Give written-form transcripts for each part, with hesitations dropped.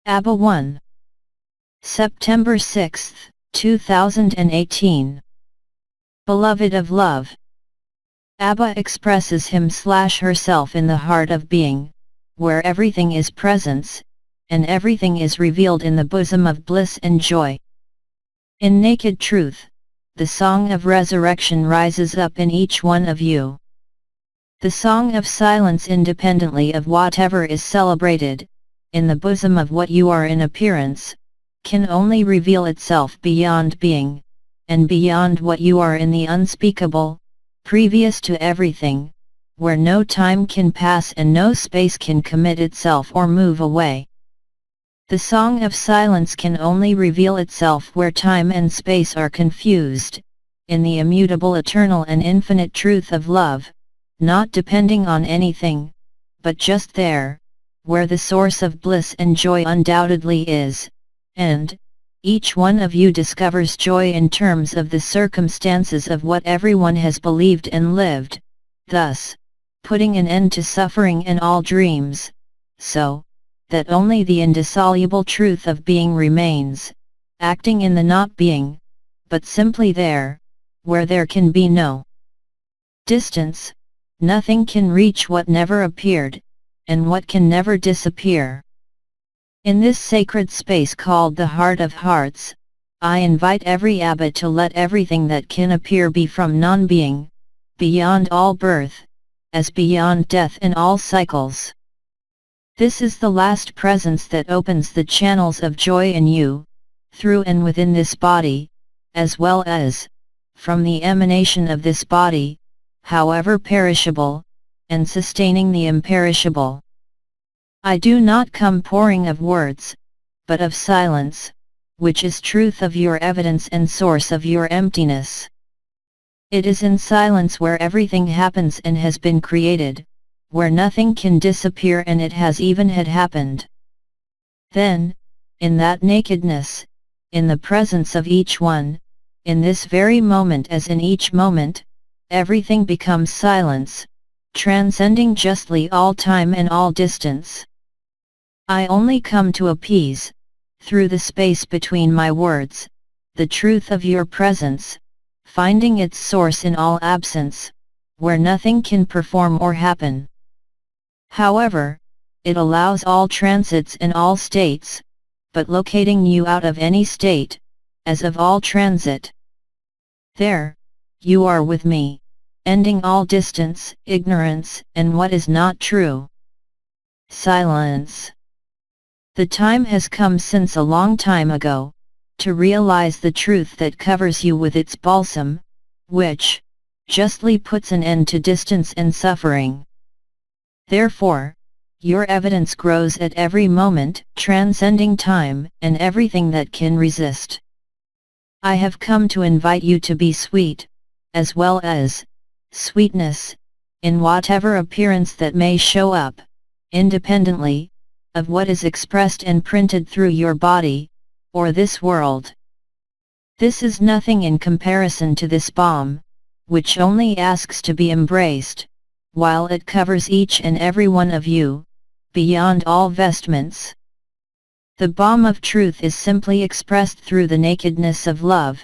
ABBA 1. September 6, 2018. Beloved of love. ABBA expresses him/herself in the heart of being, where everything is presence, and everything is revealed in the bosom of bliss and joy. In naked truth, the song of resurrection rises up in each one of you. The song of silence independently of whatever is celebrated, in the bosom of what you are in appearance, can only reveal itself beyond being, and beyond what you are in the unspeakable, previous to everything, where no time can pass and no space can commit itself or move away. The song of silence can only reveal itself where time and space are confused, in the immutable eternal and infinite truth of love, not depending on anything, but just there, where the source of bliss and joy undoubtedly is, and each one of you discovers joy in terms of the circumstances of what everyone has believed and lived, thus, putting an end to suffering and all dreams, so that only the indissoluble truth of being remains, acting in the not being, but simply there, where there can be no distance, nothing can reach what never appeared, and what can never disappear. In this sacred space called the Heart of Hearts, I invite every ABBA to let everything that can appear be from non-being, beyond all birth, as beyond death and all cycles. This is the last presence that opens the channels of joy in you, through and within this body, as well as, from the emanation of this body, however perishable, and sustaining the imperishable. I do not come pouring of words, but of silence, which is truth of your evidence and source of your emptiness. It is in silence where everything happens and has been created, where nothing can disappear and it has even had happened. Then, in that nakedness, in the presence of each one, in this very moment as in each moment, everything becomes silence, transcending justly all time and all distance. I only come to appease, through the space between my words, the truth of your presence, finding its source in all absence, where nothing can perform or happen. However, it allows all transits and all states, but locating you out of any state, as of all transit. There, you are with me, ending all distance, ignorance, and what is not true. Silence. The time has come since a long time ago, to realize the truth that covers you with its balsam, which, justly puts an end to distance and suffering. Therefore, your evidence grows at every moment, transcending time and everything that can resist. I have come to invite you to be sweet, as well as sweetness, in whatever appearance that may show up, independently of what is expressed and printed through your body, or this world. This is nothing in comparison to this balm, which only asks to be embraced, while it covers each and every one of you, beyond all vestments. The balm of truth is simply expressed through the nakedness of love,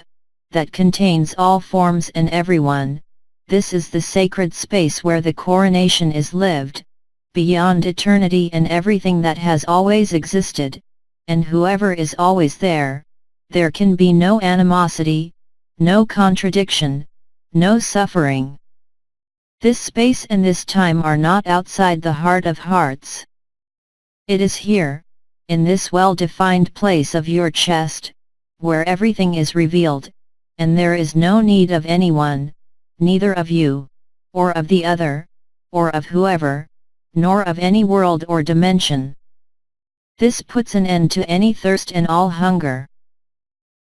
that contains all forms and everyone. This is the sacred space where the coronation is lived, beyond eternity and everything that has always existed, and whoever is always there, there can be no animosity, no contradiction, no suffering. This space and this time are not outside the heart of hearts. It is here, in this well-defined place of your chest, where everything is revealed, and there is no need of anyone, neither of you, or of the other, or of whoever, nor of any world or dimension. This puts an end to any thirst and all hunger.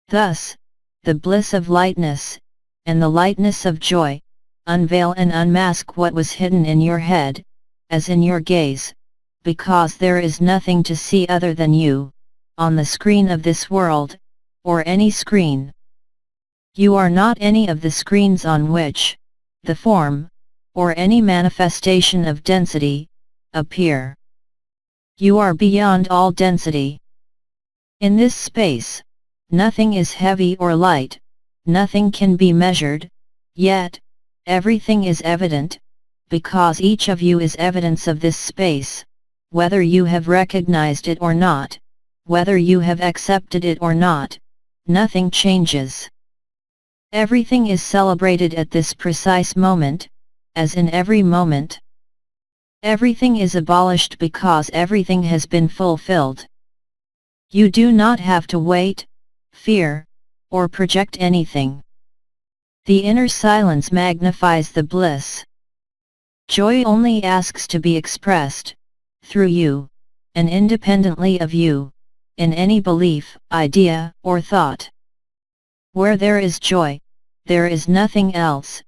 Thus, the bliss of lightness, and the lightness of joy, unveil and unmask what was hidden in your head, as in your gaze, because there is nothing to see other than you, on the screen of this world, or any screen. You are not any of the screens on which, the form, or any manifestation of density, appear. You are beyond all density. In this space, nothing is heavy or light, nothing can be measured, yet, everything is evident, because each of you is evidence of this space, whether you have recognized it or not, whether you have accepted it or not, nothing changes. Everything is celebrated at this precise moment, as in every moment. Everything is abolished because everything has been fulfilled. You do not have to wait, fear, or project anything. The inner silence magnifies the bliss. Joy only asks to be expressed, through you, and independently of you, in any belief, idea, or thought. Where there is joy, there is nothing else,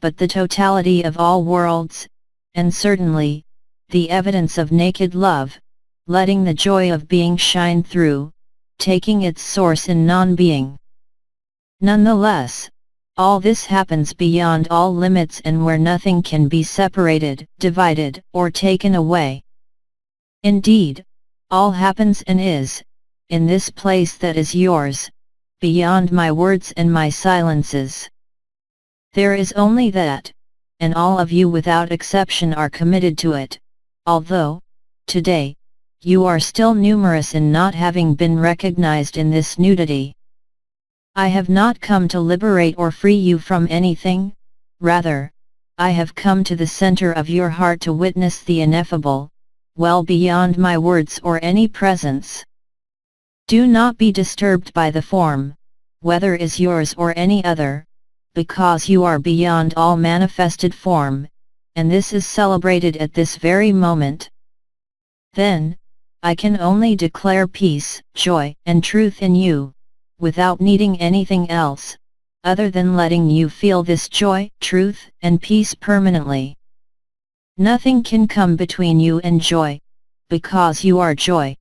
but the totality of all worlds, and certainly, the evidence of naked love, letting the joy of being shine through, taking its source in non-being. Nonetheless, all this happens beyond all limits and where nothing can be separated, divided, or taken away. Indeed, all happens and is, in this place that is yours, beyond my words and my silences. There is only that, and all of you without exception are committed to it, although, today, you are still numerous in not having been recognized in this nudity. I have not come to liberate or free you from anything, rather, I have come to the center of your heart to witness the ineffable, well beyond my words or any presence. Do not be disturbed by the form, whether is yours or any other, because you are beyond all manifested form, and this is celebrated at this very moment. Then, I can only declare peace, joy, and truth in you, without needing anything else, other than letting you feel this joy, truth, and peace permanently. Nothing can come between you and joy, because you are joy.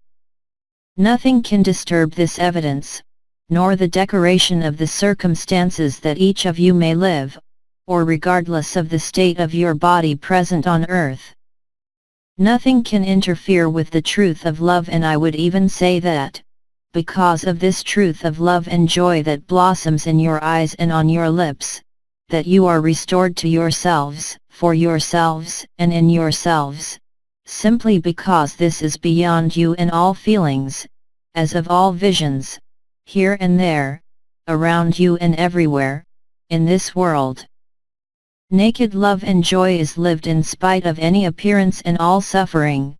Nothing can disturb this evidence, nor the decoration of the circumstances that each of you may live, or regardless of the state of your body present on earth. Nothing can interfere with the truth of love, and I would even say that, because of this truth of love and joy that blossoms in your eyes and on your lips, that you are restored to yourselves, for yourselves, and in yourselves, simply because this is beyond you and all feelings, as of all visions, here and there, around you and everywhere, in this world. Naked love and joy is lived in spite of any appearance and all suffering,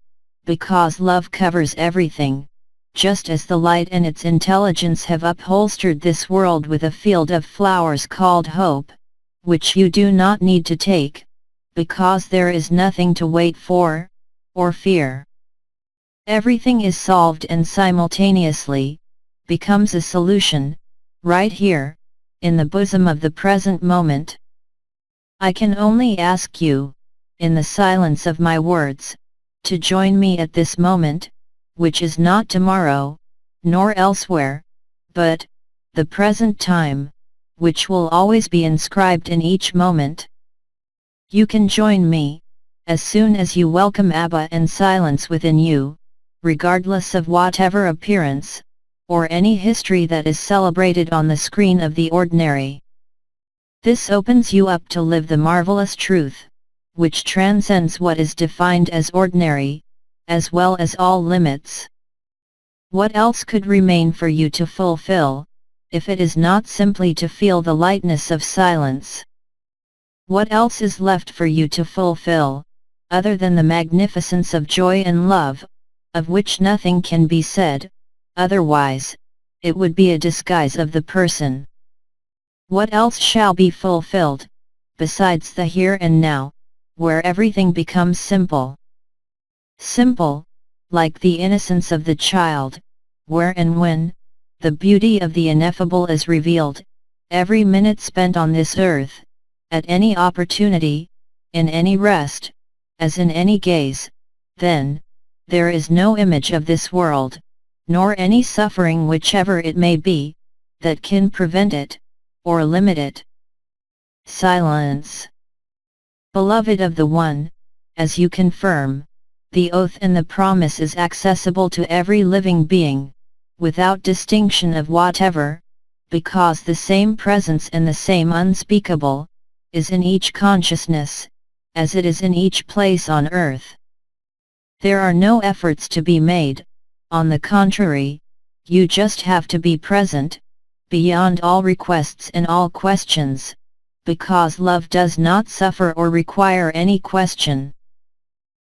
because love covers everything, just as the light and its intelligence have upholstered this world with a field of flowers called hope, which you do not need to take, because there is nothing to wait for, or fear. Everything is solved and simultaneously, becomes a solution, right here, in the bosom of the present moment. I can only ask you, in the silence of my words, to join me at this moment, which is not tomorrow, nor elsewhere, but, the present time, which will always be inscribed in each moment. You can join me, as soon as you welcome ABBA and silence within you, regardless of whatever appearance, or any history that is celebrated on the screen of the ordinary. This opens you up to live the marvelous truth, which transcends what is defined as ordinary, as well as all limits. What else could remain for you to fulfill, if it is not simply to feel the lightness of silence? What else is left for you to fulfill, other than the magnificence of joy and love, of which nothing can be said, otherwise, it would be a disguise of the person. What else shall be fulfilled, besides the here and now, where everything becomes simple? Simple, like the innocence of the child, where and when, the beauty of the ineffable is revealed, every minute spent on this earth, at any opportunity, in any rest, as in any gaze, then, there is no image of this world, nor any suffering whichever it may be, that can prevent it, or limit it. Silence. Beloved of the One, as you confirm, the oath and the promise is accessible to every living being, without distinction of whatever, because the same presence and the same unspeakable, is in each consciousness, as it is in each place on earth. There are no efforts to be made, on the contrary, you just have to be present, beyond all requests and all questions, because love does not suffer or require any question.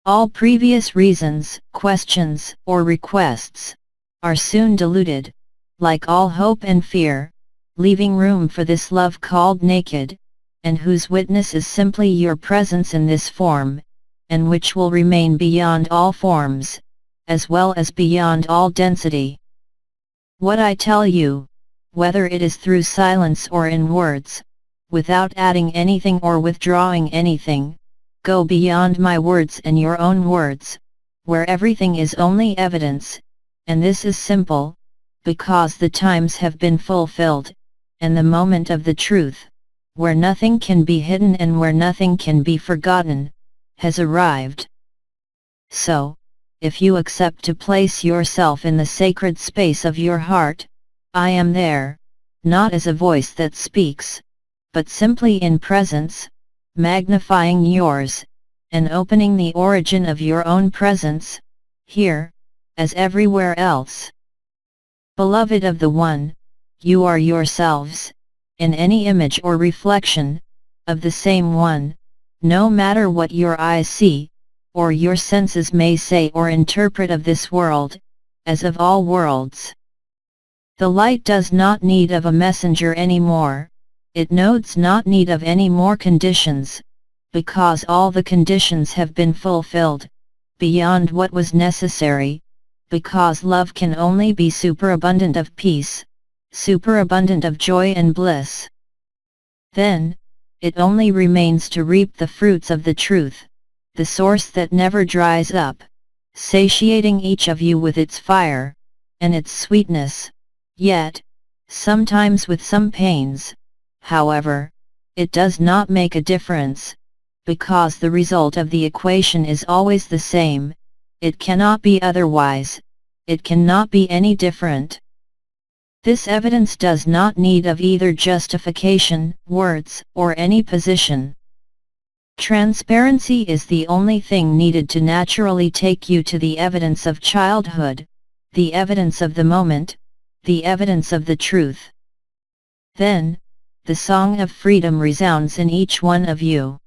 All previous reasons, questions, or requests, are soon diluted, like all hope and fear, leaving room for this love called naked, and whose witness is simply your presence in this form, and which will remain beyond all forms, as well as beyond all density. What I tell you, whether it is through silence or in words, without adding anything or withdrawing anything, go beyond my words and your own words, where everything is only evidence, and this is simple, because the times have been fulfilled, and the moment of the truth, where nothing can be hidden and where nothing can be forgotten, has arrived. So, if you accept to place yourself in the sacred space of your heart, I am there, not as a voice that speaks, but simply in presence, magnifying yours, and opening the origin of your own presence, here, as everywhere else. Beloved of the One, you are yourselves, in any image or reflection, of the same One, no matter what your eyes see, or your senses may say or interpret of this world, as of all worlds. The light does not need of a messenger anymore, it knows not need of any more conditions, because all the conditions have been fulfilled, beyond what was necessary, because love can only be superabundant of peace, superabundant of joy and bliss. Then, it only remains to reap the fruits of the truth, the source that never dries up, satiating each of you with its fire, and its sweetness, yet, sometimes with some pains. However, it does not make a difference, because the result of the equation is always the same, it cannot be otherwise, it cannot be any different. This evidence does not need of either justification, words, or any position. Transparency is the only thing needed to naturally take you to the evidence of childhood, the evidence of the moment, the evidence of the truth. Then, the song of freedom resounds in each one of you.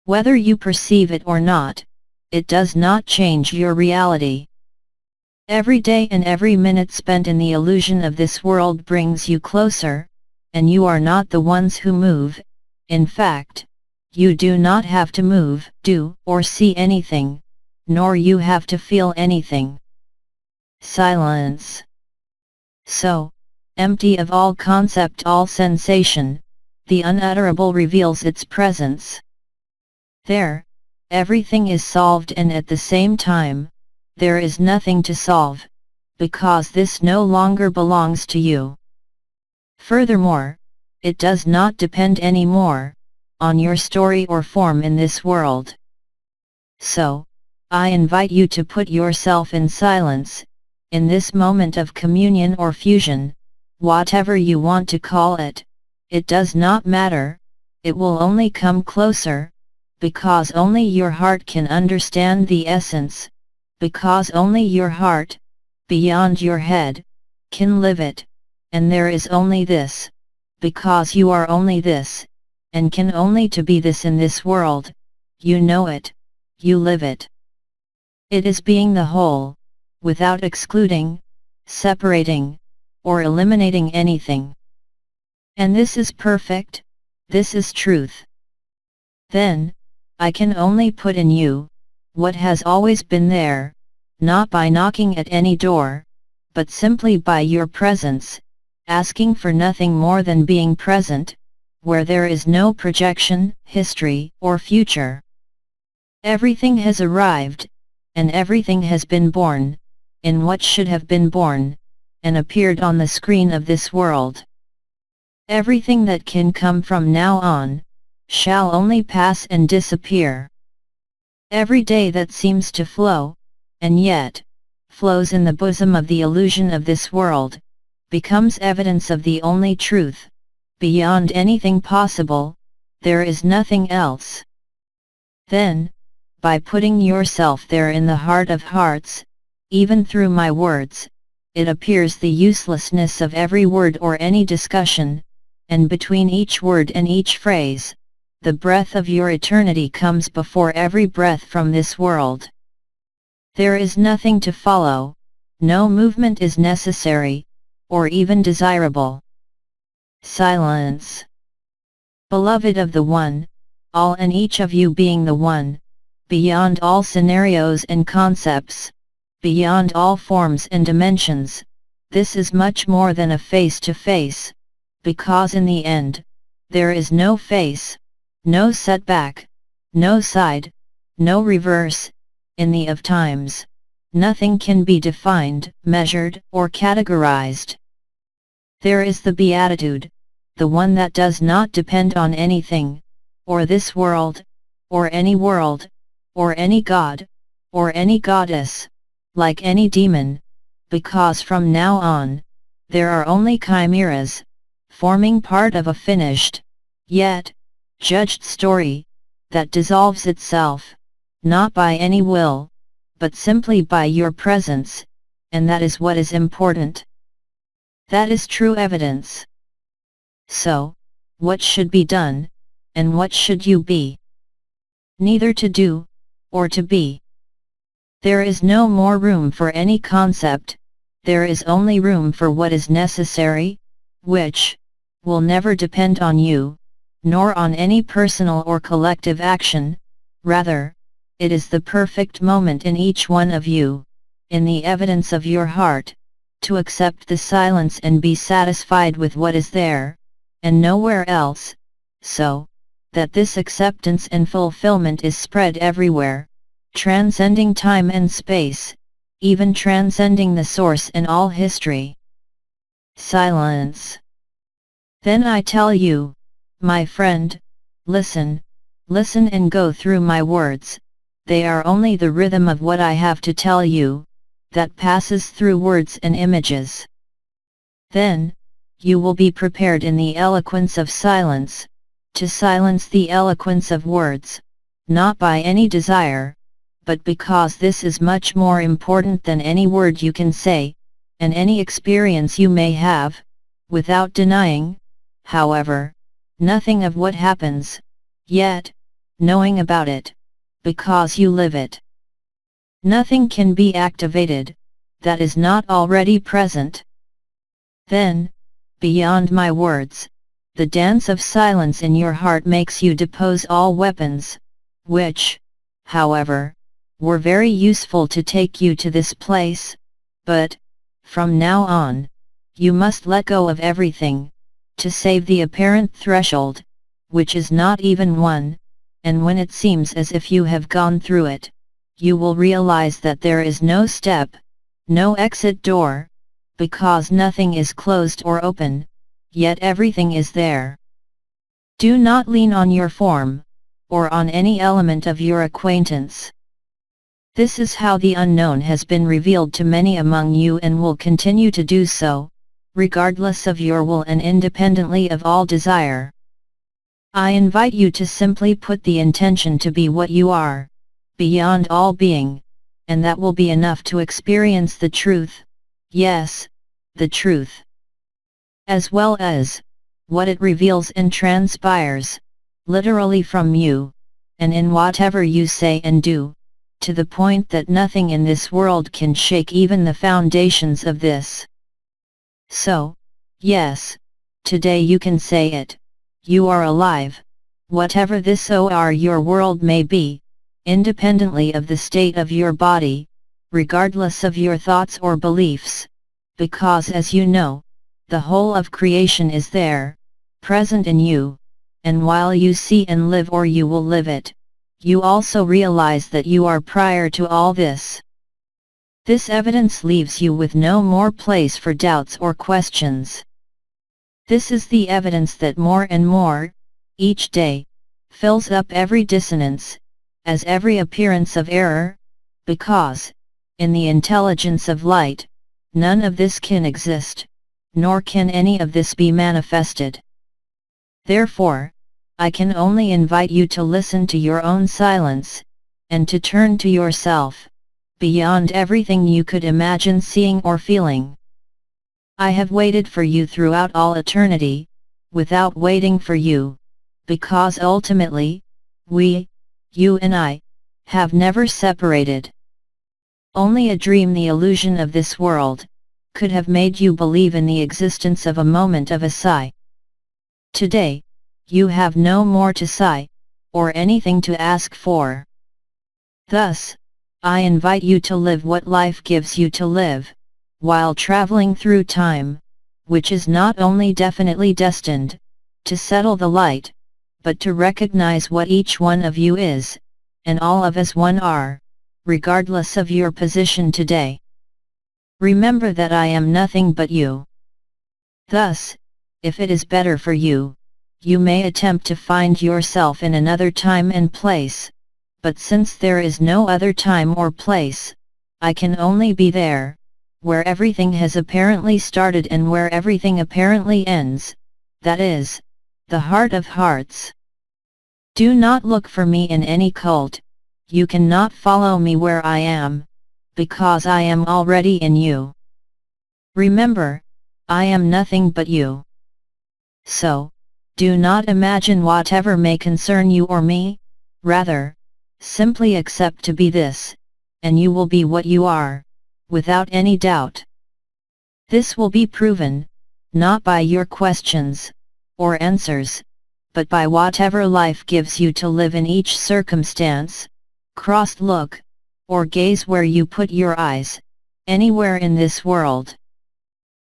Whether you perceive it or not, it does not change your reality. Every day and every minute spent in the illusion of this world brings you closer, and you are not the ones who move. In fact, you do not have to move, do, or see anything, nor you have to feel anything. Silence. So, empty of all concept, all sensation, the unutterable reveals its presence. There, everything is solved, and at the same time, there is nothing to solve, because this no longer belongs to you. Furthermore, it does not depend anymore on your story or form in this world. So, I invite you to put yourself in silence, in this moment of communion or fusion, whatever you want to call it, it does not matter, it will only come closer, because only your heart can understand the essence, because only your heart, beyond your head, can live it, and there is only this, because you are only this, and can only to be this in this world, you know it, you live it. It is being the whole, without excluding, separating, or eliminating anything. And this is perfect, this is truth. Then, I can only put in you, what has always been there, not by knocking at any door, but simply by your presence, asking for nothing more than being present, where there is no projection, history, or future. Everything has arrived, and everything has been born, in what should have been born, and appeared on the screen of this world. Everything that can come from now on, shall only pass and disappear. Every day that seems to flow, and yet, flows in the bosom of the illusion of this world, becomes evidence of the only truth. Beyond anything possible, there is nothing else. Then, by putting yourself there in the heart of hearts, even through my words, it appears the uselessness of every word or any discussion, and between each word and each phrase, the breath of your eternity comes before every breath from this world. There is nothing to follow, no movement is necessary, or even desirable. Silence. Beloved of the One, all and each of you being the One, beyond all scenarios and concepts, beyond all forms and dimensions, this is much more than a face-to-face, because in the end, there is no face, no setback, no side, no reverse, in the of times, nothing can be defined, measured, or categorized. There is the beatitude, the one that does not depend on anything, or this world, or any god, or any goddess, like any demon, because from now on, there are only chimeras, forming part of a finished, yet, judged story, that dissolves itself, not by any will, but simply by your presence, and that is what is important. That is true evidence. So, what should be done, and what should you be? Neither to do, or to be. There is no more room for any concept, there is only room for what is necessary, which will never depend on you, nor on any personal or collective action, rather, it is the perfect moment in each one of you, in the evidence of your heart, to accept the silence and be satisfied with what is there, and nowhere else, so that this acceptance and fulfillment is spread everywhere, transcending time and space, even transcending the source and all history. Silence. Then I tell you, my friend, listen, listen and go through my words, they are only the rhythm of what I have to tell you, that passes through words and images. Then, you will be prepared in the eloquence of silence, to silence the eloquence of words, not by any desire, but because this is much more important than any word you can say, and any experience you may have, without denying, however, nothing of what happens, yet, knowing about it, because you live it. Nothing can be activated, that is not already present. Then, beyond my words, the dance of silence in your heart makes you depose all weapons, which, however, were very useful to take you to this place, but, from now on, you must let go of everything, to save the apparent threshold, which is not even one, and when it seems as if you have gone through it, you will realize that there is no step, no exit door, because nothing is closed or open, yet everything is there. Do not lean on your form, or on any element of your acquaintance. This is how the unknown has been revealed to many among you and will continue to do so, regardless of your will and independently of all desire. I invite you to simply put the intention to be what you are, beyond all being, and that will be enough to experience the truth, yes, the truth. As well as, what it reveals and transpires, literally from you, and in whatever you say and do, to the point that nothing in this world can shake even the foundations of this. So, yes, today you can say it, you are alive, whatever this or your world may be, independently of the state of your body, regardless of your thoughts or beliefs, because as you know, the whole of creation is there, present in you, and while you see and live or you will live it, you also realize that you are prior to all this. This evidence leaves you with no more place for doubts or questions. This is the evidence that more and more, each day, fills up every dissonance, as every appearance of error, because, in the intelligence of light, none of this can exist, nor can any of this be manifested. Therefore, I can only invite you to listen to your own silence, and to turn to yourself, beyond everything you could imagine seeing or feeling. I have waited for you throughout all eternity, without waiting for you, because ultimately, we, you and I, have never separated. Only a dream, the illusion of this world, could have made you believe in the existence of a moment of a sigh. Today, you have no more to sigh, or anything to ask for. Thus, I invite you to live what life gives you to live, while traveling through time, which is not only definitely destined to settle the light, but to recognize what each one of you is, and all of us one are, regardless of your position today. Remember that I am nothing but you. Thus, if it is better for you, you may attempt to find yourself in another time and place, but since there is no other time or place, I can only be there, where everything has apparently started and where everything apparently ends, that is, the heart of hearts. Do not look for me in any cult, you cannot follow me where I am, because I am already in you. Remember, I am nothing but you. So, do not imagine whatever may concern you or me, rather, simply accept to be this, and you will be what you are, without any doubt. This will be proven, not by your questions, or answers, but by whatever life gives you to live in each circumstance, crossed look, or gaze where you put your eyes, anywhere in this world.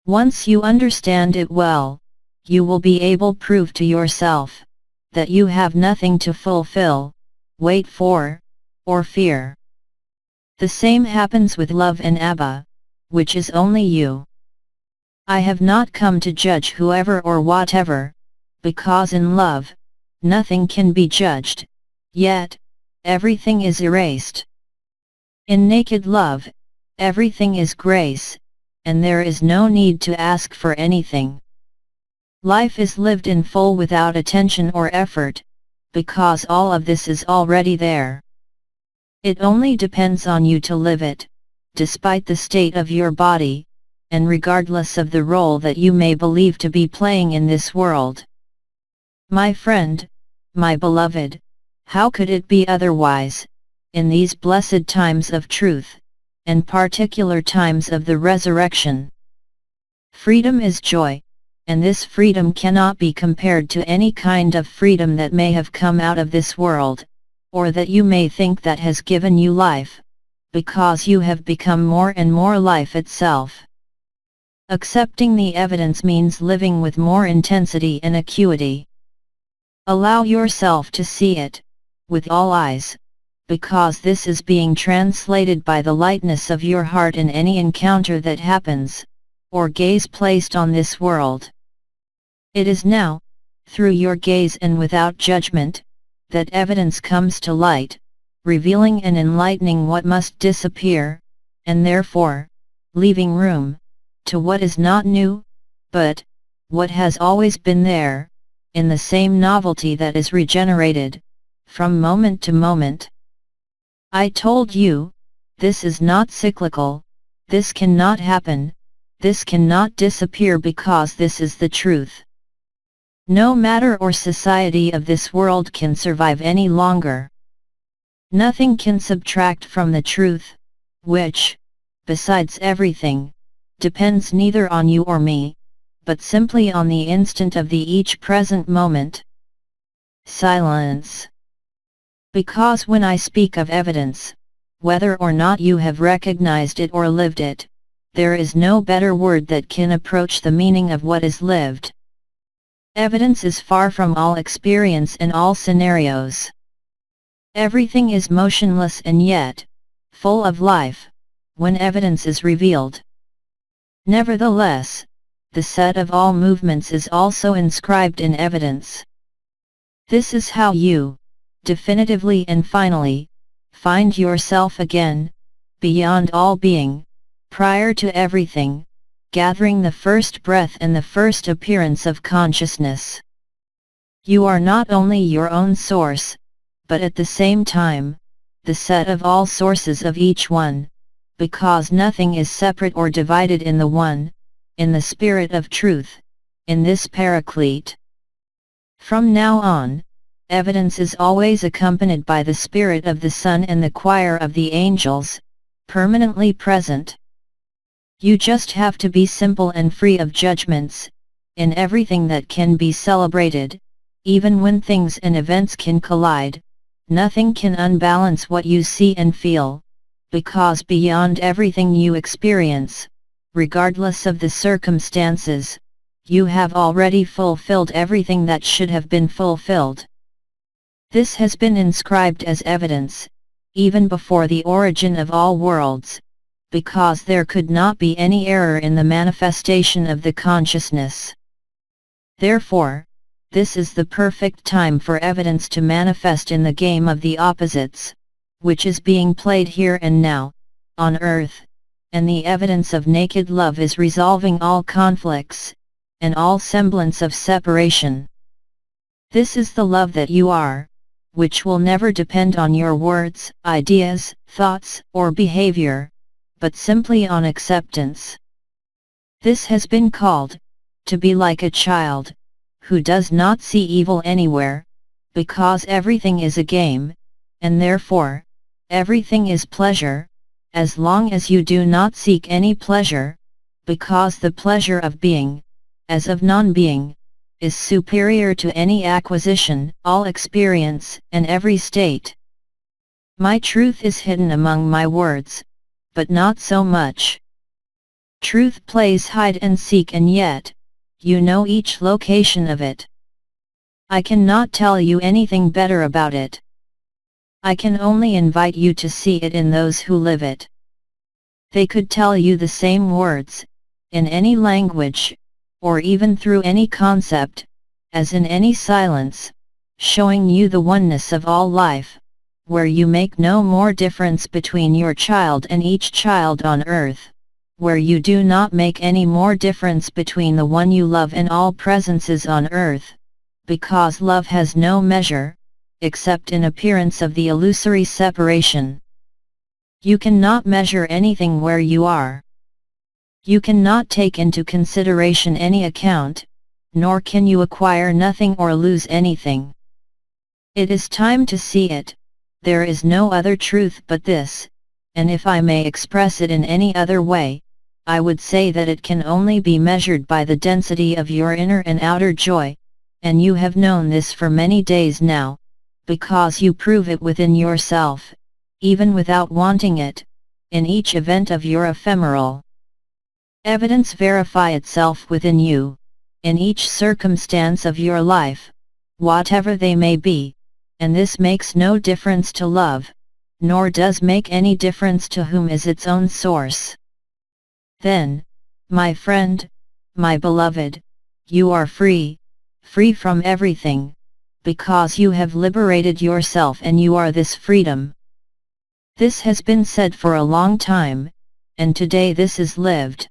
Once you understand it well, you will be able to prove to yourself, that you have nothing to fulfill, wait for, or fear. The same happens with love and ABBA, which is only you. I have not come to judge whoever or whatever, because in love, nothing can be judged, yet, everything is erased. In naked love, everything is grace, and there is no need to ask for anything. Life is lived in full without attention or effort, because all of this is already there. It only depends on you to live it, despite the state of your body, and regardless of the role that you may believe to be playing in this world. My friend, my beloved, how could it be otherwise, in these blessed times of truth, and particular times of the resurrection? Freedom is joy, and this freedom cannot be compared to any kind of freedom that may have come out of this world, or that you may think that has given you life, because you have become more and more life itself. Accepting the evidence means living with more intensity and acuity. Allow yourself to see it, with all eyes, because this is being translated by the lightness of your heart in any encounter that happens, or gaze placed on this world. It is now, through your gaze and without judgment, that evidence comes to light, revealing and enlightening what must disappear, and therefore, leaving room, to what is not new, but, what has always been there, in the same novelty that is regenerated, from moment to moment. I told you, this is not cyclical, this cannot happen, this cannot disappear because this is the truth. No matter or society of this world can survive any longer. Nothing can subtract from the truth, which, besides everything, depends neither on you or me, but simply on the instant of the each present moment. Silence. Because when I speak of evidence, whether or not you have recognized it or lived it, there is no better word that can approach the meaning of what is lived. Evidence is far from all experience and all scenarios. Everything is motionless and yet, full of life, when evidence is revealed. Nevertheless, the set of all movements is also inscribed in evidence. This is how you, definitively and finally, find yourself again, beyond all being, prior to everything, gathering the first breath and the first appearance of consciousness. You are not only your own source, but at the same time, the set of all sources of each one, because nothing is separate or divided in the one, in the spirit of truth, in this paraclete. From now on, evidence is always accompanied by the spirit of the sun and the choir of the angels, permanently present. You just have to be simple and free of judgments, in everything that can be celebrated, even when things and events can collide, nothing can unbalance what you see and feel, because beyond everything you experience, regardless of the circumstances, you have already fulfilled everything that should have been fulfilled. This has been inscribed as evidence, even before the origin of all worlds, because there could not be any error in the manifestation of the consciousness. Therefore, this is the perfect time for evidence to manifest in the game of the opposites, which is being played here and now, on earth, and the evidence of naked love is resolving all conflicts, and all semblance of separation. This is the love that you are, which will never depend on your words, ideas, thoughts, or behavior, but simply on acceptance. This has been called, to be like a child, who does not see evil anywhere, because everything is a game, and therefore, everything is pleasure, as long as you do not seek any pleasure, because the pleasure of being, as of non-being, is superior to any acquisition, all experience, and every state. My truth is hidden among my words, but not so much. Truth plays hide and seek, and yet, you know each location of it. I cannot tell you anything better about it. I can only invite you to see it in those who live it. They could tell you the same words, in any language, or even through any concept, as in any silence, showing you the oneness of all life, where you make no more difference between your child and each child on earth, where you do not make any more difference between the one you love and all presences on earth, because love has no measure, except in appearance of the illusory separation. You cannot measure anything where you are. You cannot take into consideration any account, nor can you acquire nothing or lose anything. It is time to see it, there is no other truth but this, and if I may express it in any other way, I would say that it can only be measured by the density of your inner and outer joy, and you have known this for many days now, because you prove it within yourself, even without wanting it, in each event of your ephemeral. Evidence verify itself within you, in each circumstance of your life, whatever they may be, and this makes no difference to love, nor does make any difference to whom is its own source. Then, my friend, my beloved, you are free, free from everything, because you have liberated yourself and you are this freedom. This has been said for a long time, and today this is lived.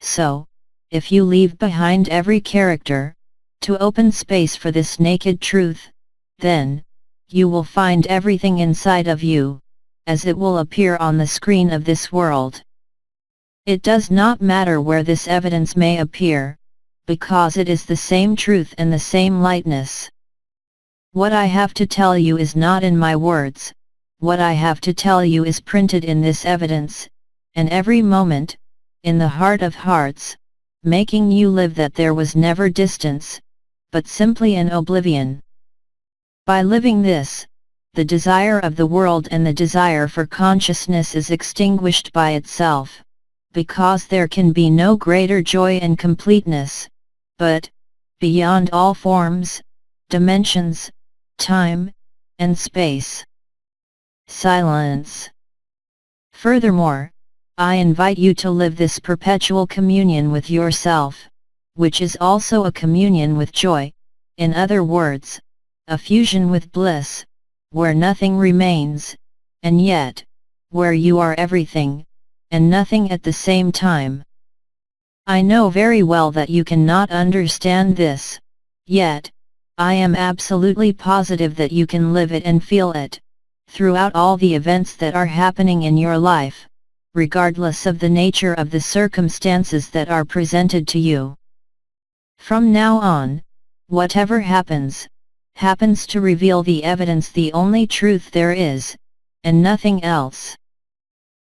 So, if you leave behind every character, to open space for this naked truth, then, you will find everything inside of you, as it will appear on the screen of this world. It does not matter where this evidence may appear, because it is the same truth and the same lightness. What I have to tell you is not in my words, what I have to tell you is printed in this evidence, and every moment, in the heart of hearts, making you live that there was never distance, but simply an oblivion. By living this, the desire of the world and the desire for consciousness is extinguished by itself, because there can be no greater joy and completeness, but, beyond all forms, dimensions, time, and space. Silence. Furthermore, I invite you to live this perpetual communion with yourself, which is also a communion with joy, in other words, a fusion with bliss, where nothing remains, and yet, where you are everything, and nothing at the same time. I know very well that you cannot understand this, yet, I am absolutely positive that you can live it and feel it, throughout all the events that are happening in your life, regardless of the nature of the circumstances that are presented to you. From now on, whatever happens, happens to reveal the evidence, the only truth there is, and nothing else.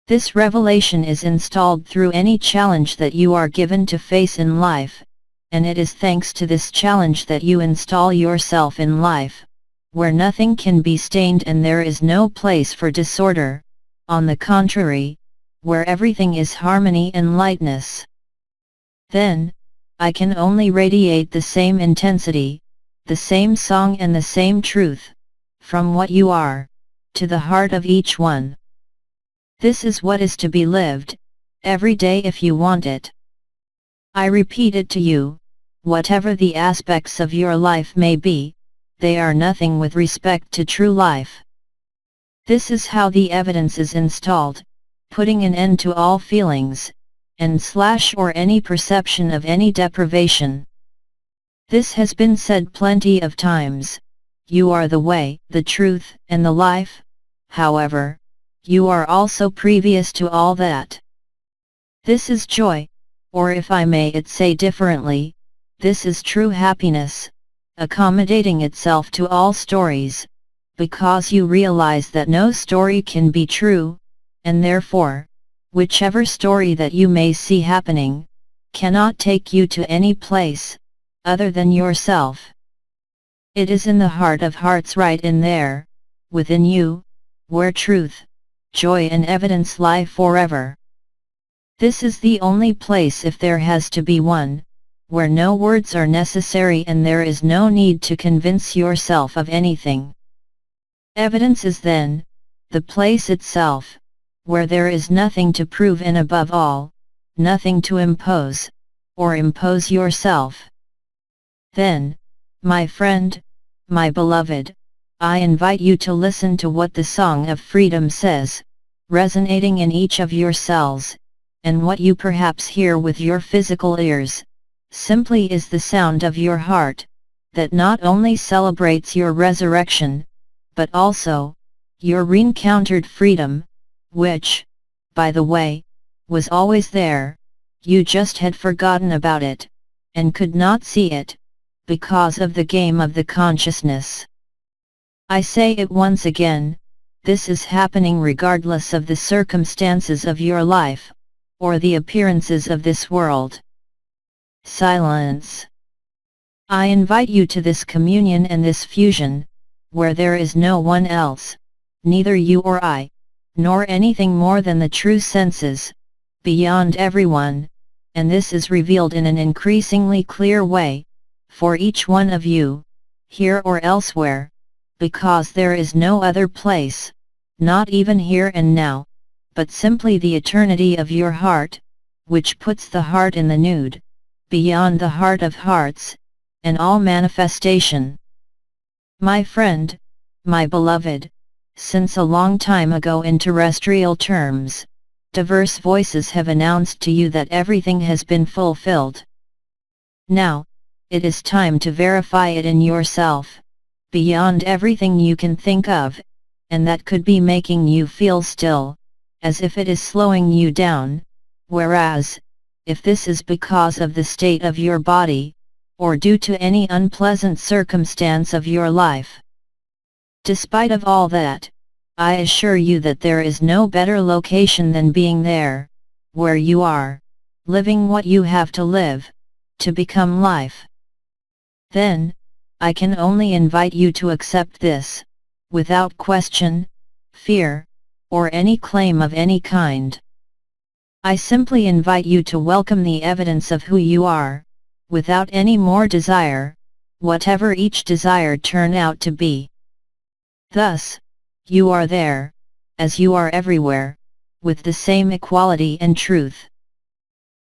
This revelation is installed through any challenge that you are given to face in life, and it is thanks to this challenge that you install yourself in life, where nothing can be stained and there is no place for disorder, on the contrary, where everything is harmony and lightness. Then, I can only radiate the same intensity, the same song and the same truth, from what you are, to the heart of each one. This is what is to be lived, every day if you want it. I repeat it to you, whatever the aspects of your life may be, they are nothing with respect to true life. This is how the evidence is installed, putting an end to all feelings, and or any perception of any deprivation. This has been said plenty of times, you are the way, the truth, and the life. However, you are also previous to all that. This is joy, or if I may it say differently, this is true happiness, accommodating itself to all stories, because you realize that no story can be true, and therefore, whichever story that you may see happening, cannot take you to any place, other than yourself. It is in the heart of hearts, right in there, within you, where truth, joy and evidence lie forever. This is the only place, if there has to be one, where no words are necessary and there is no need to convince yourself of anything. Evidence is then, the place itself, where there is nothing to prove and above all, nothing to impose, or impose yourself. Then, my friend, my beloved, I invite you to listen to what the Song of Freedom says, resonating in each of your cells, and what you perhaps hear with your physical ears, simply is the sound of your heart, that not only celebrates your resurrection, but also, your re-encountered freedom, which, by the way, was always there, you just had forgotten about it, and could not see it, because of the game of the consciousness. I say it once again, this is happening regardless of the circumstances of your life, or the appearances of this world. Silence. I invite you to this communion and this fusion, where there is no one else, neither you or I, nor anything more than the true senses, beyond everyone, and this is revealed in an increasingly clear way, for each one of you, here or elsewhere, because there is no other place, not even here and now, but simply the eternity of your heart, which puts the heart in the nude, beyond the heart of hearts, and all manifestation. My friend, my beloved, since a long time ago in terrestrial terms, diverse voices have announced to you that everything has been fulfilled. Now, it is time to verify it in yourself, beyond everything you can think of, and that could be making you feel still, as if it is slowing you down, whereas, if this is because of the state of your body, or due to any unpleasant circumstance of your life. Despite of all that, I assure you that there is no better location than being there, where you are, living what you have to live, to become life. Then, I can only invite you to accept this, without question, fear, or any claim of any kind. I simply invite you to welcome the evidence of who you are, without any more desire, whatever each desire turn out to be. Thus, you are there, as you are everywhere, with the same equality and truth.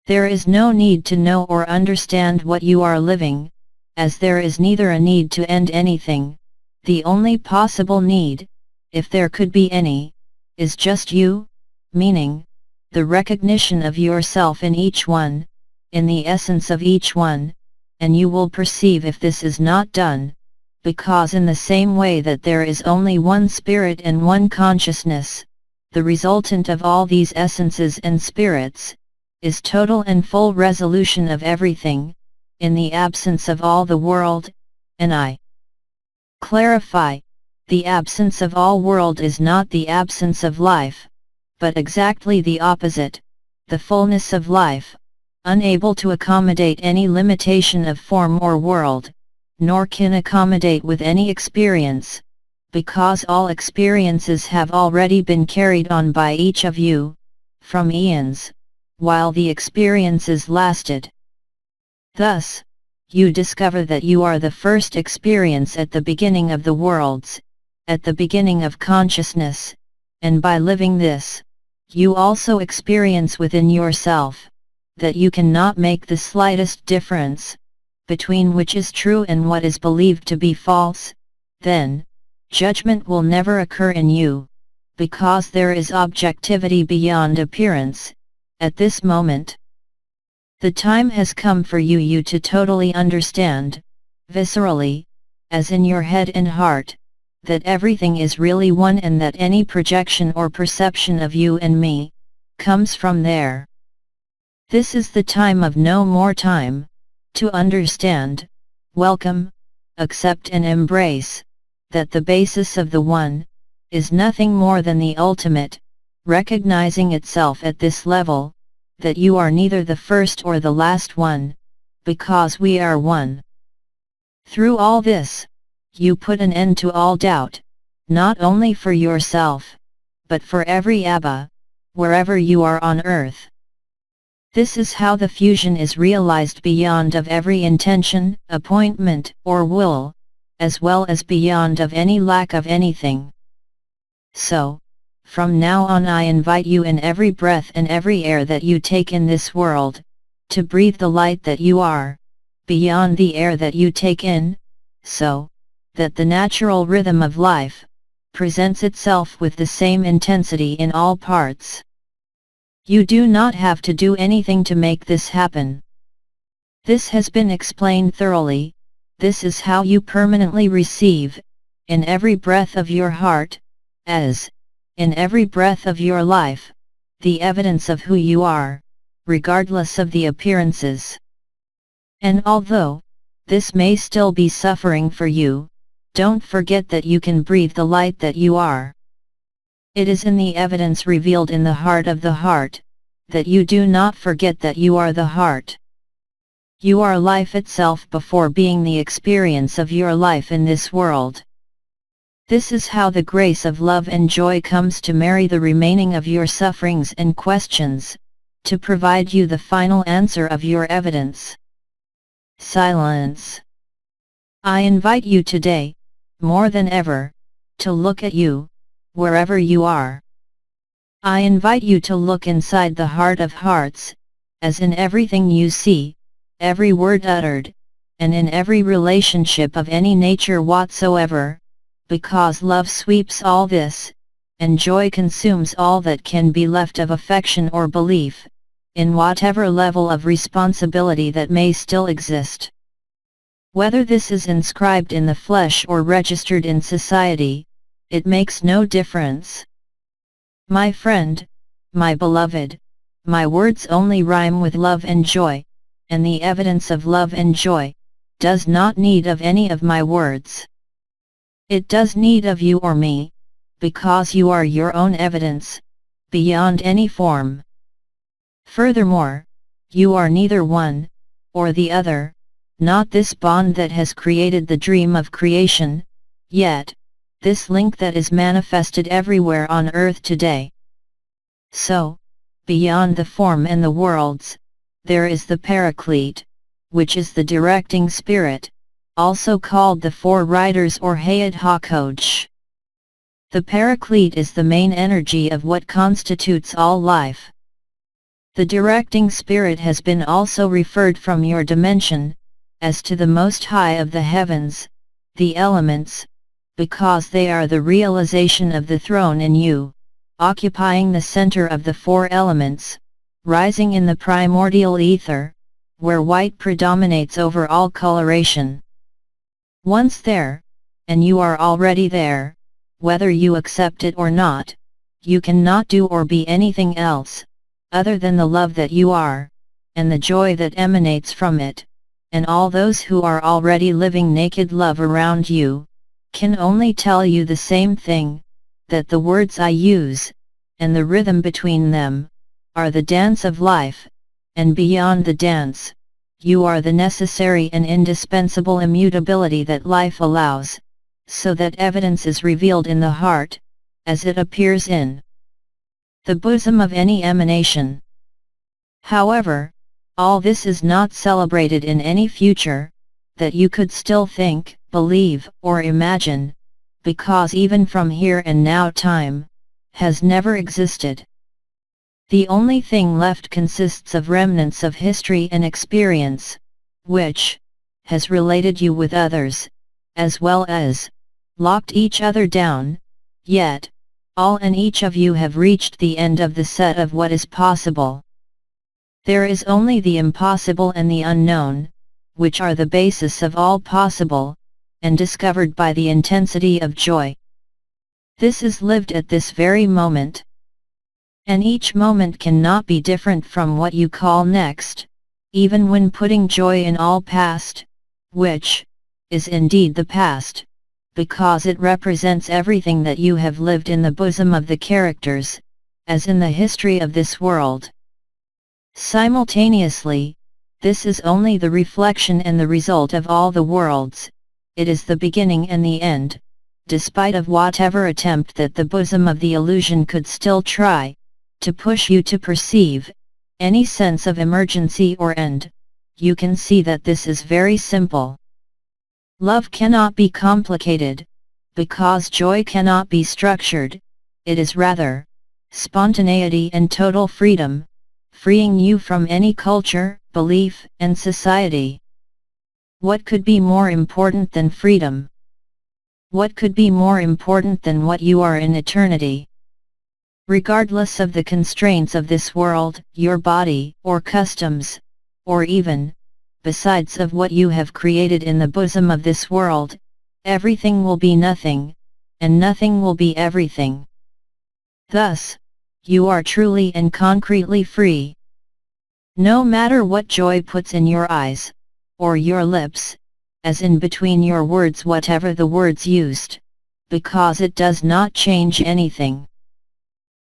There is no need to know or understand what you are living, as there is neither a need to end anything. The only possible need, if there could be any, is just you, meaning, the recognition of yourself in each one, in the essence of each one, and you will perceive if this is not done, because in the same way that there is only one spirit and one consciousness, the resultant of all these essences and spirits, is total and full resolution of everything, in the absence of all the world, and I clarify, the absence of all world is not the absence of life, but exactly the opposite, the fullness of life, unable to accommodate any limitation of form or world, nor can accommodate with any experience, because all experiences have already been carried on by each of you, from eons, while the experiences lasted. Thus, you discover that you are the first experience at the beginning of the worlds, at the beginning of consciousness, and by living this, you also experience within yourself, that you cannot make the slightest difference, between which is true and what is believed to be false. Then, judgment will never occur in you, because there is objectivity beyond appearance, at this moment. The time has come for you to totally understand, viscerally, as in your head and heart, that everything is really one and that any projection or perception of you and me, comes from there. This is the time of no more time, to understand, welcome, accept and embrace, that the basis of the One, is nothing more than the ultimate, recognizing itself at this level, that you are neither the first or the last one, because we are one. Through all this, you put an end to all doubt, not only for yourself, but for every ABBA, wherever you are on earth. This is how the fusion is realized beyond of every intention, appointment, or will, as well as beyond of any lack of anything. So, from now on I invite you in every breath and every air that you take in this world, to breathe the light that you are, beyond the air that you take in, so, that the natural rhythm of life, presents itself with the same intensity in all parts. You do not have to do anything to make this happen. This has been explained thoroughly. This is how you permanently receive, in every breath of your heart, as, in every breath of your life, the evidence of who you are, regardless of the appearances. And although, this may still be suffering for you, don't forget that you can breathe the light that you are. It is in the evidence revealed in the heart of the heart, that you do not forget that you are the heart. You are life itself before being the experience of your life in this world. This is how the grace of love and joy comes to marry the remaining of your sufferings and questions, to provide you the final answer of your evidence. Silence. I invite you today, more than ever, to look at you, wherever you are. I invite you to look inside the heart of hearts, as in everything you see, every word uttered, and in every relationship of any nature whatsoever, because love sweeps all this, and joy consumes all that can be left of affection or belief, in whatever level of responsibility that may still exist. Whether this is inscribed in the flesh or registered in society, it makes no difference. My friend, my beloved, my words only rhyme with love and joy, and the evidence of love and joy, does not need of any of my words. It does need of you or me, because you are your own evidence, beyond any form. Furthermore, you are neither one, or the other, not this bond that has created the dream of creation, yet, this link that is manifested everywhere on earth today. So, beyond the form and the worlds, there is the Paraclete, which is the directing spirit, also called the Four Riders or Hayat HaKodesh. The Paraclete is the main energy of what constitutes all life. The directing spirit has been also referred from your dimension, as to the Most High of the heavens, the elements, because they are the realization of the throne in you, occupying the center of the four elements, rising in the primordial ether, where white predominates over all coloration. Once there, and you are already there, whether you accept it or not, you cannot do or be anything else, other than the love that you are, and the joy that emanates from it, and all those who are already living naked love around you, can only tell you the same thing, that the words I use, and the rhythm between them, are the dance of life, and beyond the dance, you are the necessary and indispensable immutability that life allows, so that evidence is revealed in the heart, as it appears in the bosom of any emanation. However, all this is not celebrated in any future, that you could still think, believe, or imagine, because even from here and now time, has never existed. The only thing left consists of remnants of history and experience, which has related you with others, as well as locked each other down, yet all and each of you have reached the end of the set of what is possible. There is only the impossible and the unknown, which are the basis of all possible, and discovered by the intensity of joy. This is lived at this very moment. And each moment cannot be different from what you call next, even when putting joy in all past, which is indeed the past, because it represents everything that you have lived in the bosom of the characters, as in the history of this world. Simultaneously, this is only the reflection and the result of all the worlds, it is the beginning and the end, despite of whatever attempt that the bosom of the illusion could still try to push you to perceive any sense of emergency or end. You can see that this is very simple. Love cannot be complicated, because joy cannot be structured, it is rather spontaneity and total freedom, freeing you from any culture, belief, and society. What could be more important than freedom? What could be more important than what you are in eternity? Regardless of the constraints of this world, your body, or customs, or even, besides of what you have created in the bosom of this world, everything will be nothing, and nothing will be everything. Thus, you are truly and concretely free. No matter what joy puts in your eyes, or your lips, as in between your words whatever the words used, because it does not change anything.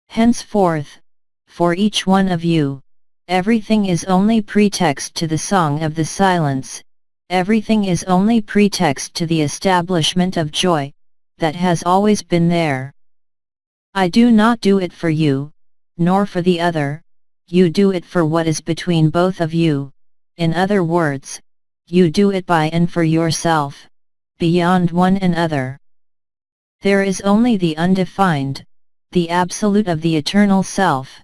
Henceforth, for each one of you, everything is only pretext to the song of the silence, everything is only pretext to the establishment of joy, that has always been there. I do not do it for you, nor for the other, you do it for what is between both of you, in other words, you do it by and for yourself, beyond one another. There is only the undefined, the absolute of the eternal self.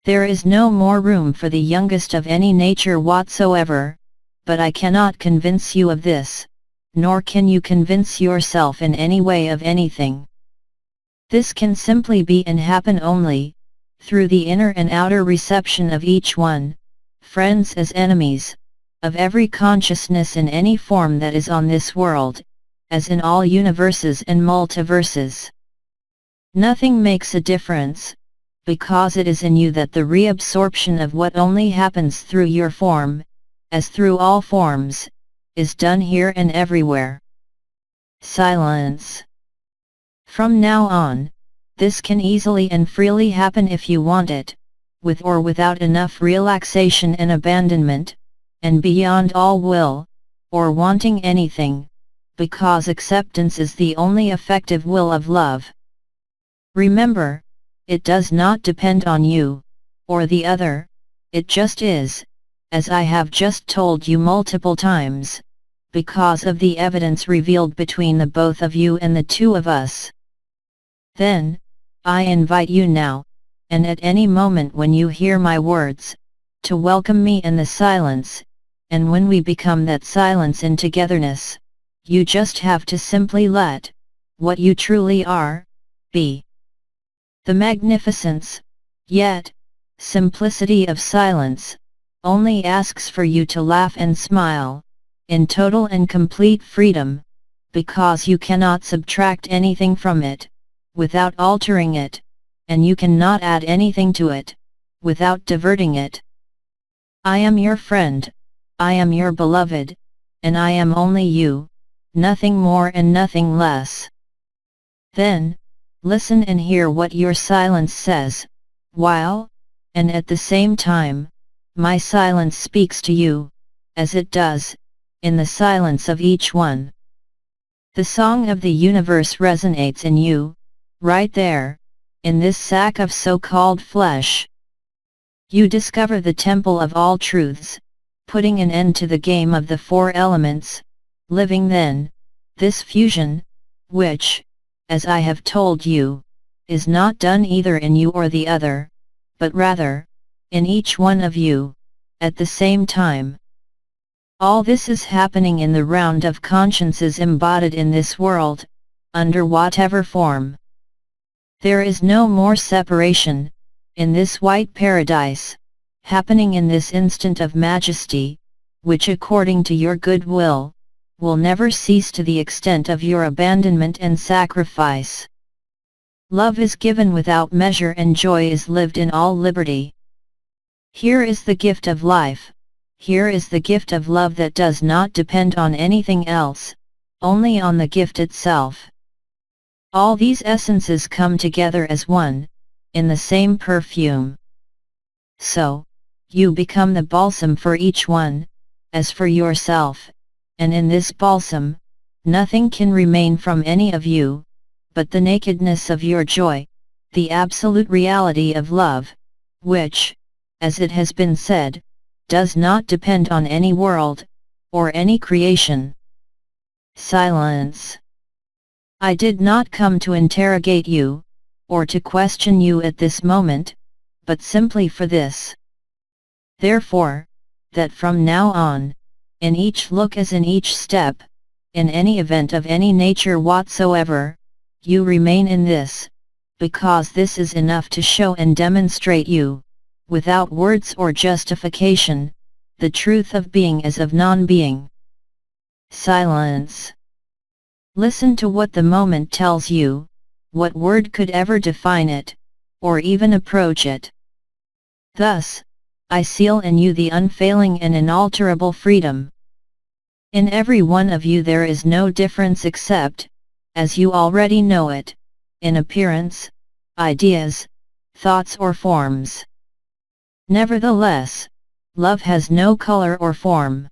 There is no more room for the youngest of any nature whatsoever, but I cannot convince you of this, nor can you convince yourself in any way of anything. This can simply be and happen only, through the inner and outer reception of each one, friends as enemies, of every consciousness in any form that is on this world, as in all universes and multiverses. Nothing makes a difference, because it is in you that the reabsorption of what only happens through your form, as through all forms, is done here and everywhere. Silence. From now on, this can easily and freely happen if you want it, with or without enough relaxation and abandonment, and beyond all will, or wanting anything, because acceptance is the only effective will of love. Remember, it does not depend on you, or the other, it just is, as I have just told you multiple times, because of the evidence revealed between the both of you and the two of us. Then, I invite you now, and at any moment when you hear my words, to welcome me in the silence, and when we become that silence in togetherness, you just have to simply let what you truly are be. The magnificence, yet, simplicity of silence, only asks for you to laugh and smile, in total and complete freedom, because you cannot subtract anything from it, without altering it, and you cannot add anything to it, without diverting it. I am your friend, I am your beloved, and I am only you, nothing more and nothing less. Then, listen and hear what your silence says, while, and at the same time, my silence speaks to you, as it does, in the silence of each one. The song of the universe resonates in you, right there, in this sack of so-called flesh. You discover the temple of all truths, putting an end to the game of the four elements, living then, this fusion, which, as I have told you, is not done either in you or the other, but rather, in each one of you, at the same time. All this is happening in the round of consciences embodied in this world, under whatever form. There is no more separation, in this white paradise, happening in this instant of majesty, which according to your good will, will never cease to the extent of your abandonment and sacrifice. Love is given without measure and joy is lived in all liberty. Here is the gift of life, here is the gift of love that does not depend on anything else, only on the gift itself. All these essences come together as one, in the same perfume. So, you become the balsam for each one, as for yourself, and in this balsam, nothing can remain from any of you, but the nakedness of your joy, the absolute reality of love, which, as it has been said, does not depend on any world, or any creation. Silence. I did not come to interrogate you, or to question you at this moment, but simply for this. Therefore, that from now on, in each look as in each step, in any event of any nature whatsoever, you remain in this, because this is enough to show and demonstrate you, without words or justification, the truth of being as of non-being. Silence. Listen to what the moment tells you, what word could ever define it, or even approach it. Thus, I seal in you the unfailing and inalterable freedom. In every one of you there is no difference except, as you already know it, in appearance, ideas, thoughts or forms. Nevertheless, love has no color or form.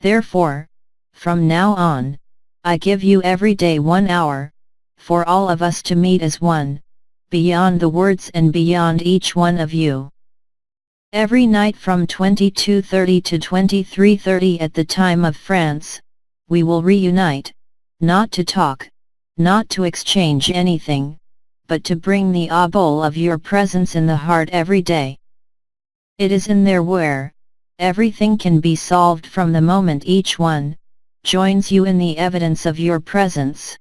Therefore, from now on, I give you every day 1 hour, for all of us to meet as one, beyond the words and beyond each one of you. Every night from 22:30 to 23:30 at the time of France, we will reunite, not to talk, not to exchange anything, but to bring the bowl of your presence in the heart every day. It is in there where everything can be solved from the moment each one joins you in the evidence of your presence.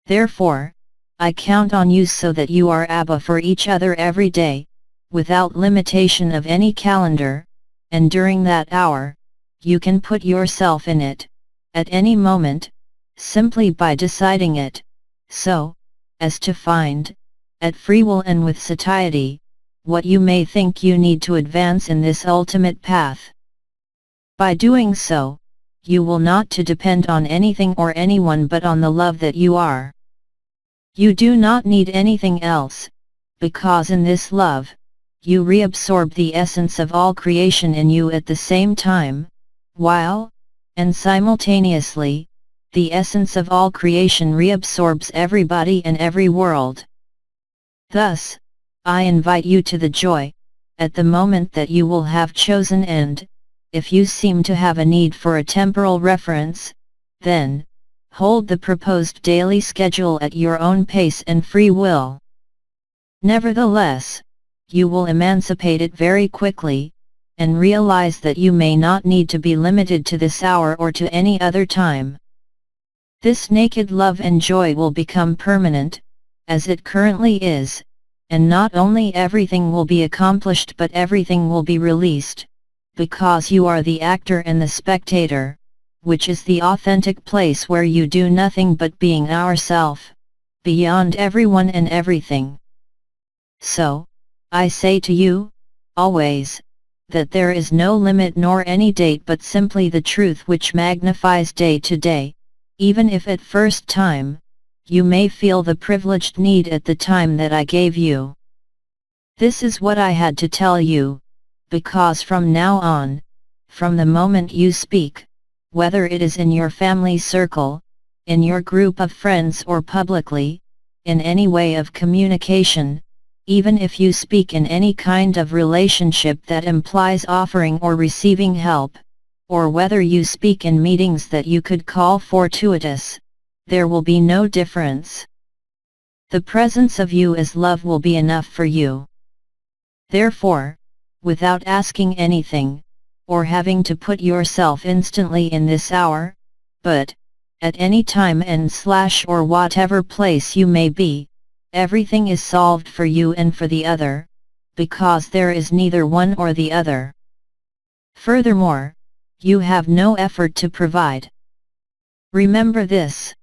Therefore, I count on you so that you are ABBA for each other every day, without limitation of any calendar, and during that hour, you can put yourself in it, at any moment, simply by deciding it, so, as to find, at free will and with satiety, what you may think you need to advance in this ultimate path. By doing so, you will not to depend on anything or anyone but on the love that you are. You do not need anything else, because in this love, you reabsorb the essence of all creation in you at the same time, while, and simultaneously, the essence of all creation reabsorbs everybody and every world. Thus, I invite you to the joy, at the moment that you will have chosen and, if you seem to have a need for a temporal reference, then, hold the proposed daily schedule at your own pace and free will. Nevertheless, you will emancipate it very quickly, and realize that you may not need to be limited to this hour or to any other time. This naked love and joy will become permanent, as it currently is, and not only everything will be accomplished but everything will be released, because you are the actor and the spectator, which is the authentic place where you do nothing but being ourself, beyond everyone and everything. So, I say to you, always, that there is no limit nor any date but simply the truth which magnifies day to day, even if at first time, you may feel the privileged need at the time that I gave you. This is what I had to tell you, because from now on, from the moment you speak, whether it is in your family circle, in your group of friends or publicly, in any way of communication, even if you speak in any kind of relationship that implies offering or receiving help, or whether you speak in meetings that you could call fortuitous, there will be no difference. The presence of you as love will be enough for you. Therefore, without asking anything, or having to put yourself instantly in this hour, but, at any time and/or whatever place you may be, everything is solved for you and for the other, because there is neither one or the other. Furthermore, you have no effort to provide. Remember this.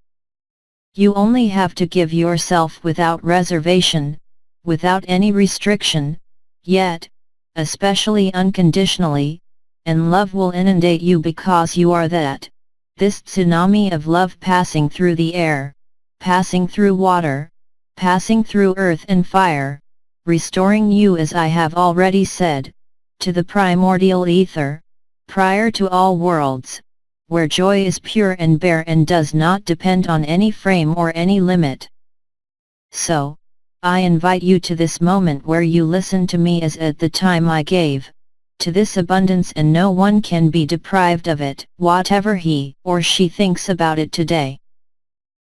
You only have to give yourself without reservation, without any restriction, yet, especially unconditionally, and love will inundate you because you are that, this tsunami of love passing through the air, passing through water, passing through earth and fire, restoring you as I have already said, to the primordial ether, prior to all worlds, where joy is pure and bare and does not depend on any frame or any limit. So, I invite you to this moment where you listen to me as at the time I gave, to this abundance, and no one can be deprived of it, whatever he or she thinks about it today.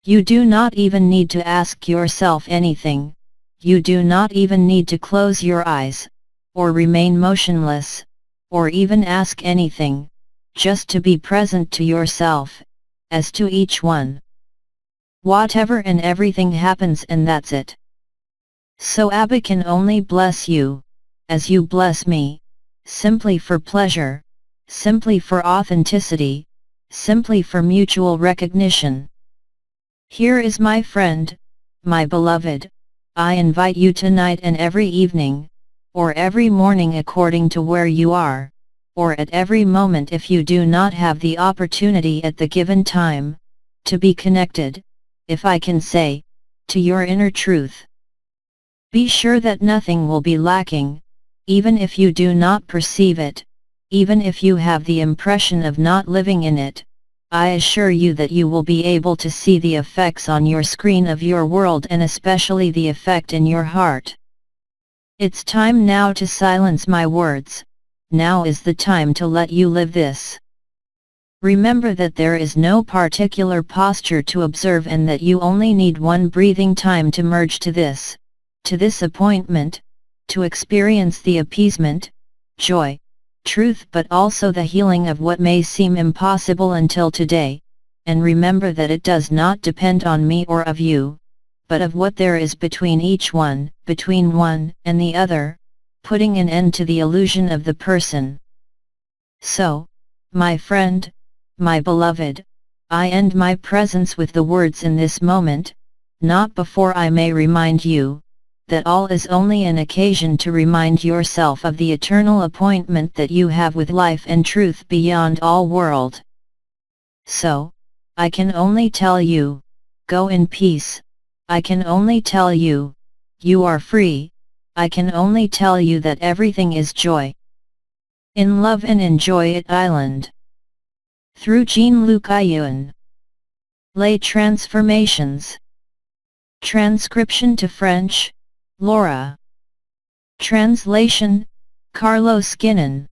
You do not even need to ask yourself anything, you do not even need to close your eyes, or remain motionless, or even ask anything, just to be present to yourself, as to each one. Whatever and everything happens, and that's it. So ABBA can only bless you, as you bless me, simply for pleasure, simply for authenticity, simply for mutual recognition. Here is my friend, my beloved, I invite you tonight and every evening, or every morning according to where you are, or at every moment if you do not have the opportunity at the given time, to be connected, if I can say, to your inner truth. Be sure that nothing will be lacking, even if you do not perceive it, even if you have the impression of not living in it. I assure you that you will be able to see the effects on your screen of your world, and especially the effect in your heart. It's time now to silence my words, now is the time to let you live this. Remember that there is no particular posture to observe, and that you only need one breathing time to merge to this appointment, to experience the appeasement, joy, truth, but also the healing of what may seem impossible until today, and remember that it does not depend on me or of you, but of what there is between each one, between one and the other, putting an end to the illusion of the person. So, my friend, my beloved, I end my presence with the words in this moment, not before I may remind you, that all is only an occasion to remind yourself of the eternal appointment that you have with life and truth beyond all world. So, I can only tell you, go in peace. I can only tell you, you are free. I can only tell you that everything is joy. In love and enjoy it island. Through Jean-Luc Ayoun. Les Transformations. Transcription to French, Lora. Translation, Carlos Guinan.